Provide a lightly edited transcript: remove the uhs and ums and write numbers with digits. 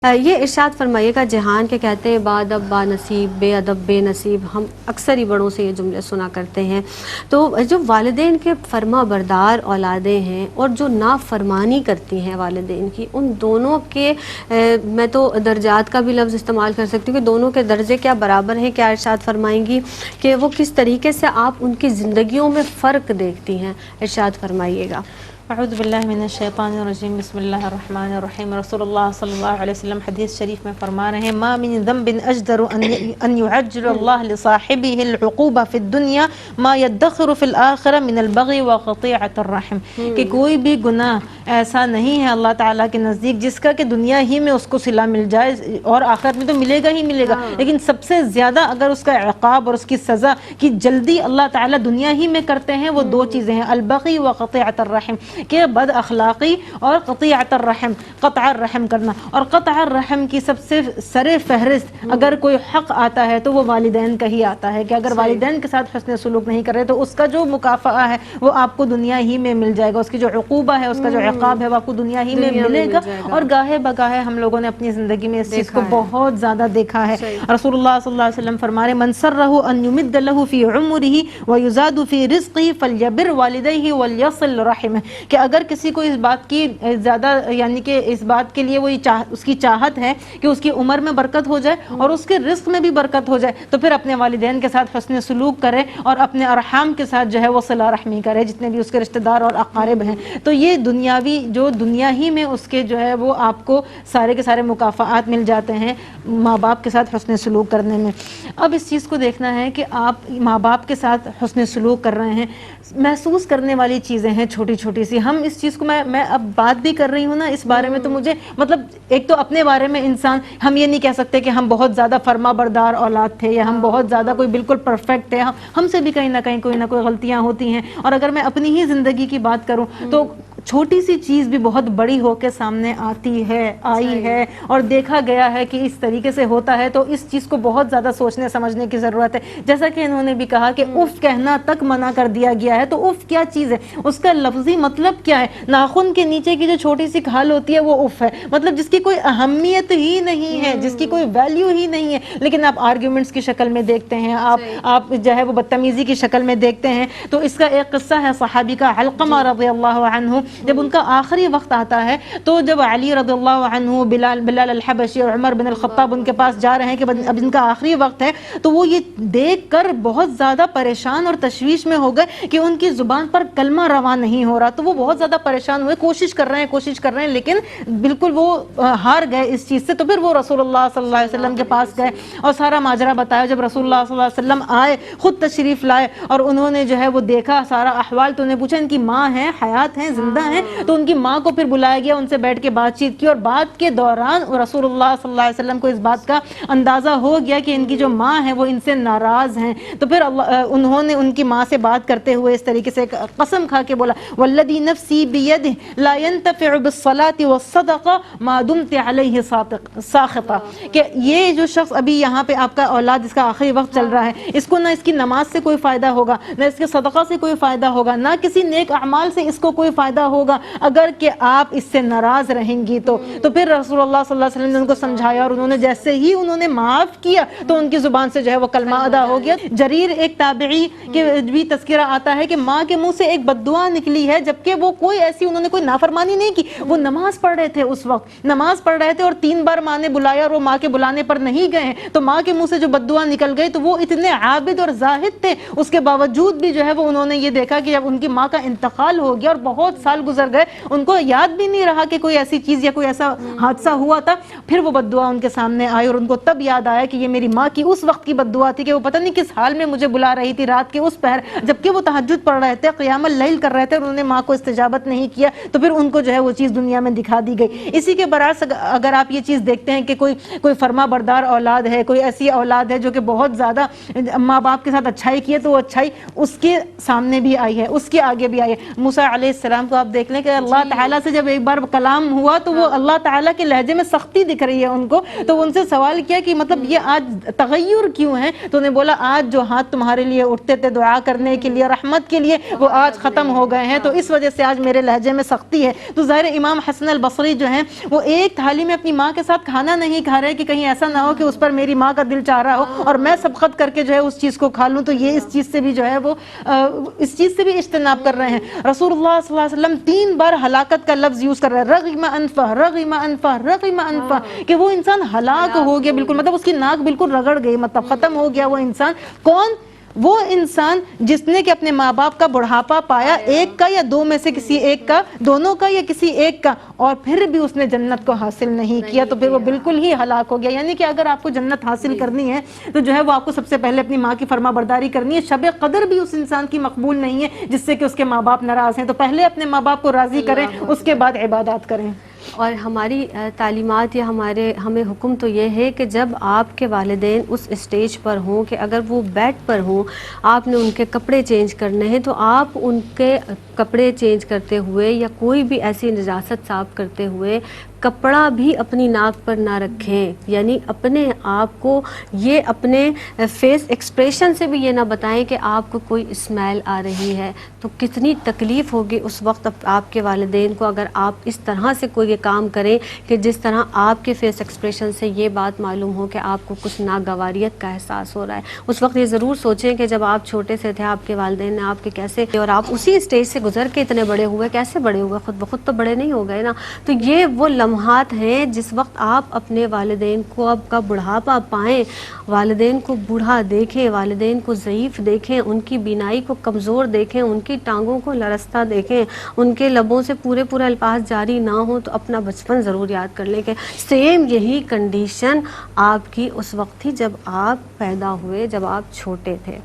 یہ ارشاد فرمائیے گا جہان کے کہتے ہیں بادب با نصیب بے ادب بے نصیب، ہم اکثر ہی بڑوں سے یہ جملے سنا کرتے ہیں۔ تو جو والدین کے فرما بردار اولادیں ہیں اور جو نافرمانی کرتی ہیں والدین کی، ان دونوں کے میں تو درجات کا بھی لفظ استعمال کر سکتی ہوں کہ دونوں کے درجے کیا برابر ہیں، کیا ارشاد فرمائیں گی کہ وہ کس طریقے سے آپ ان کی زندگیوں میں فرق دیکھتی ہیں؟ ارشاد فرمائیے گا۔ اعوذ باللہ من الشیطان الرجیم، بسم اللہ الرحمن الرحیم۔ رسول اللہ صلی اللہ علیہ وسلم حدیث شریف میں فرما رہے ہیں ما من ذنب اجدر ان يعجل اللہ لصاحبه العقوبہ فی الدنیا ما يدخر فی الآخرہ من البغی وقطیعۃ الرحم، کہ کوئی بھی گناہ ایسا نہیں ہے اللہ تعالیٰ کے نزدیک جس کا کہ دنیا ہی میں اس کو صلہ مل جائے، اور آخرت میں تو ملے گا ہی ملے گا، لیکن سب سے زیادہ اگر اس کا عقاب اور اس کی سزا کی جلدی اللہ تعالیٰ دنیا ہی میں کرتے ہیں، وہ دو چیزیں ہیں، البغی وقطیعۃ الرحم، کہ بد اخلاقی اور قطیعۃ الرحم، قطع الرحم کرنا۔ اور قطع الرحم کی سب سے سر فہرست اگر کوئی حق آتا ہے تو وہ والدین کا ہی آتا ہے، کہ اگر والدین کے ساتھ حسن سلوک نہیں کر رہے تو اس کا جو مکافعہ ہے وہ آپ کو دنیا ہی میں مل جائے گا، اس کی جو عقوبہ ہے، اس کا جو عقاب ہے وہ آپ کو دنیا ہی میں ملے گا۔ اور گاہے بگاہے ہم لوگوں نے اپنی زندگی میں اس چیز کو بہت زیادہ دیکھا ہے۔ رسول اللہ صلی اللہ علیہ وسلم فرما رہے من سرہ ان یمد لہ فی عمرہ ویزاد فی رزقہ فلیبر والدیہ ولیصل رحمہ، کہ اگر کسی کو اس بات کی زیادہ یعنی کہ اس بات کے لیے وہ اس کی چاہت ہے کہ اس کی عمر میں برکت ہو جائے اور اس کے رزق میں بھی برکت ہو جائے، تو پھر اپنے والدین کے ساتھ حسن سلوک کرے اور اپنے ارحام کے ساتھ جو ہے وہ صلہ رحمی کرے، جتنے بھی اس کے رشتہ دار اور اقارب ہیں۔ تو یہ دنیاوی جو دنیا ہی میں اس کے جو ہے وہ آپ کو سارے کے سارے مکافآت مل جاتے ہیں ماں باپ کے ساتھ حسن سلوک کرنے میں۔ اب اس چیز کو دیکھنا ہے کہ آپ ماں باپ کے ساتھ حسن سلوک کر رہے ہیں، محسوس کرنے والی چیزیں ہیں چھوٹی چھوٹی سی۔ ہم اس چیز کو میں اب بات بھی کر رہی ہوں نا اس بارے میں، تو مجھے مطلب ایک تو اپنے بارے میں انسان، ہم یہ نہیں کہہ سکتے کہ ہم بہت زیادہ فرما بردار اولاد تھے یا ہم بہت زیادہ کوئی بالکل پرفیکٹ تھے، ہم سے بھی کہیں نہ کہیں کوئی نہ کوئی غلطیاں ہوتی ہیں۔ اور اگر میں اپنی ہی زندگی کی بات کروں تو چھوٹی سی چیز بھی بہت بڑی ہو کے سامنے آئی ہے اور دیکھا گیا ہے کہ اس طریقے سے ہوتا ہے، تو اس چیز کو بہت زیادہ سوچنے سمجھنے کی ضرورت ہے۔ جیسا کہ انہوں نے بھی کہا کہ اف کہنا تک منع کر دیا گیا ہے، تو اف کیا چیز ہے، اس کا لفظی مطلب کیا ہے؟ ناخن کے نیچے کی جو چھوٹی سی کھال ہوتی ہے وہ اف ہے، مطلب جس کی کوئی اہمیت ہی نہیں ہے، جس کی کوئی ویلیو ہی نہیں ہے، لیکن آپ آرگیومنٹس کی شکل میں دیکھتے ہیں، آپ جو ہے وہ بدتمیزی کی شکل میں دیکھتے ہیں۔ تو اس کا ایک قصہ ہے صحابی کا، علقمہ رضی اللہ عنہ، جب ان کا آخری وقت آتا ہے تو جب علی رضی اللہ عنہ، بلال الحبشی اور عمر بن الخطاب ان کے پاس جا رہے ہیں کہ اب ان کا آخری وقت ہے، تو وہ یہ دیکھ کر بہت زیادہ پریشان اور تشویش میں ہو گئے کہ ان کی زبان پر کلمہ رواں نہیں ہو رہا، تو وہ بہت زیادہ پریشان ہوئے، کوشش کر رہے ہیں لیکن بالکل وہ ہار گئے اس چیز سے۔ تو پھر وہ رسول اللہ صلی اللہ علیہ وسلم کے پاس گئے اور سارا ماجرا بتایا۔ جب رسول اللہ صلی اللہ علیہ وسلم آئے، خود تشریف لائے اور انہوں نے جو ہے وہ دیکھا سارا احوال، تو انہیں پوچھا ان کی ماں ہیں، حیات ہیں، زندہ ہیں؟ تو ان کی ماں کو پھر بلایا گیا، ان سے بیٹھ کے بات چیت کی، اور بات کے دوران رسول اللہ صلی اللہ علیہ وسلم کو اس بات کا اندازہ ہو گیا کہ ان کی جو ماں ہے وہ ان سے ناراض ہیں۔ تو پھر انہوں نے ان کی ماں سے بات کرتے ہوئے اس طریقے سے قسم کھا کے بولا والذی نفسی بیدہ لا ينتفع بالصلاة والصدقہ ما دمت علیہ ساخطہ، کہ یہ جو شخص ابھی یہاں پہ آپ کا اولاد جس کا آخری وقت چل رہا ہے، اس کو نہ اس کی نماز سے کوئی فائدہ ہوگا، نہ اس کے صدقہ سے کوئی فائدہ ہوگا، نہ کسی نیک اعمال سے اس کو کوئی فائدہ ہوگا اگر کہ آپ اس سے ناراض رہیں گی۔ تو پھر رسول اللہ صلی اللہ علیہ وسلم نے ان کو سمجھایا، اور انہوں نے جیسے ہی انہوں نے معاف کیا تو ان کی زبان سے جو ہے وہ کلمہ ادا ہو گیا۔ جریر ایک تابعی کے بھی تذکرہ آتا ہے کہ ماں کے منہ سے ایک بد دعا نکلی ہے، جبکہ وہ کوئی ایسی انہوں نے کوئی نافرمانی نہیں کی، وہ نماز پڑھ رہے تھے، اس وقت نماز پڑھ رہے تھے اور 3 بار ماں نے بلایا اور وہ ماں کے بلانے پر نہیں گئے، تو ماں کے منہ سے جو بد دعا نکل گئی، تو وہ اتنے عابد اور زاہد تھے، اس کے باوجود بھی جو ہے وہ انہوں نے یہ دیکھا کہ جب ان کی ماں کا انتقال ہو گیا اور بہت سال گزر گئے، ان کو یاد بھی نہیں رہا کہ کوئی ایسی چیز یا کوئی ایسا حادثہ ہوا تھا، پھر وہ بد دعا ان کے سامنے آئی اور ان کو تب یاد آیا کہ یہ میری ماں کی اس وقت کی بد دعا تھی کہ وہ پتہ نہیں کس حال میں مجھے بلا رہی تھی رات کے اس پہر، جبکہ وہ تہجد پڑھ رہے تھے، قیام اللیل کر رہے تھے، اور انہوں نے ماں کو استجابت نہیں کیا، تو پھر ان کو جو ہے وہ چیز دنیا میں دکھا دی گئی۔ اسی کے برعکس اگر آپ یہ چیز دیکھتے ہیں کہ کوئی فرما بردار اولاد ہے، کوئی ایسی اولاد ہے جو کہ بہت زیادہ ماں باپ کے ساتھ اچھائی کی ہے، تو وہ اچھائی اس کے سامنے بھی آئی ہے، اس کے آگے بھی آئی ہے۔ موسیٰ علیہ السلام کو آپ دیکھ لیں کہ اللہ تعالیٰ سے جب ایک بار کلام ہوا تو وہ اللہ تعالیٰ کے لہجے میں سختی دکھ رہی ہے ان کو، تو ان سے سوال کیا کہ مطلب یہ آج تغیر کیوں ہے؟ تو انہیں بولا آج جو ہاتھ تمہارے لیے اٹھتے تھے دعا کرنے کے لیے، رحمت کے لیے، وہ آج ختم ہو گئے ہیں، تو اس وجہ سے آج میرے لہجے میں سختی ہے۔ تو ظاہر امام حسن البصری جو ہیں وہ ایک تھالی میں اپنی ماں کے ساتھ کھانا نہیں کھا رہے کہ کہیں ایسا نہ ہو کہ اس پر میری ماں کا دل چاہ رہا ہو اور میں سبقت کر کے جو ہے اس چیز کو کھا لوں، تو یہ اس چیز سے بھی جو ہے وہ اس چیز سے بھی اجتناب کر رہے ہیں۔ رسول اللہ صلی اللہ علیہ وسلم 3 بار ہلاکت کا لفظ یوز کر رہے ہیں، رغم انفہ رغم انفہ رغم انفہ، کہ وہ انسان ہلاک ہو گیا بالکل، مطلب اس کی ناک بالکل رگڑ گئی، مطلب ختم ہو گیا وہ انسان۔ کون؟ وہ انسان جس نے کہ اپنے ماں باپ کا بڑھاپا پایا، ایک کا یا 2 میں سے کسی ایک کا، دونوں کا یا کسی ایک کا، اور پھر بھی اس نے جنت کو حاصل نہیں کیا، تو پھر وہ بالکل ہی ہلاک ہو گیا۔ یعنی کہ اگر آپ کو جنت حاصل کرنی ہے تو جو ہے وہ آپ کو سب سے پہلے اپنی ماں کی فرما برداری کرنی ہے۔ شب قدر بھی اس انسان کی مقبول نہیں ہے جس سے کہ اس کے ماں باپ ناراض ہیں، تو پہلے اپنے ماں باپ کو راضی کریں، اس کے بعد عبادات کریں۔ اور ہماری تعلیمات یا ہمیں حکم تو یہ ہے کہ جب آپ کے والدین اس اسٹیج پر ہوں کہ اگر وہ بیڈ پر ہوں، آپ نے ان کے کپڑے چینج کرنے ہیں، تو آپ ان کے کپڑے چینج کرتے ہوئے یا کوئی بھی ایسی نجاست صاف کرتے ہوئے کپڑا بھی اپنی ناک پر نہ رکھیں، یعنی اپنے آپ کو یہ اپنے فیس ایکسپریشن سے بھی یہ نہ بتائیں کہ آپ کو کوئی اسمیل آ رہی ہے۔ تو کتنی تکلیف ہوگی اس وقت آپ کے والدین کو اگر آپ اس طرح سے کوئی کام کریں کہ جس طرح آپ کے فیس ایکسپریشن سے یہ بات معلوم ہو کہ آپ کو کچھ ناگواریت کا احساس ہو رہا ہے۔ اس وقت یہ ضرور سوچیں کہ جب آپ چھوٹے سے تھے آپ کے والدین نے آپ کے کیسے، اور آپ اسی اسٹیج سے گزر کے اتنے بڑے ہوئے، کیسے بڑے ہوئے؟ خود بخود تو بڑے نہیں ہو گئے نا۔ تو یہ وہ لمحات ہیں جس وقت آپ اپنے والدین کو اب کا بڑھاپا پائیں، والدین کو بوڑھا دیکھیں، والدین کو ضعیف دیکھیں، ان کی بینائی کو کمزور دیکھیں، ان کی ٹانگوں کو لرزتا دیکھیں، ان کے لبوں سے پورے الفاظ جاری نہ ہوں، تو اپنا بچپن ضرور یاد کر لیں کہ سیم یہی کنڈیشن آپ کی اس وقت تھی جب آپ پیدا ہوئے، جب آپ چھوٹے تھے۔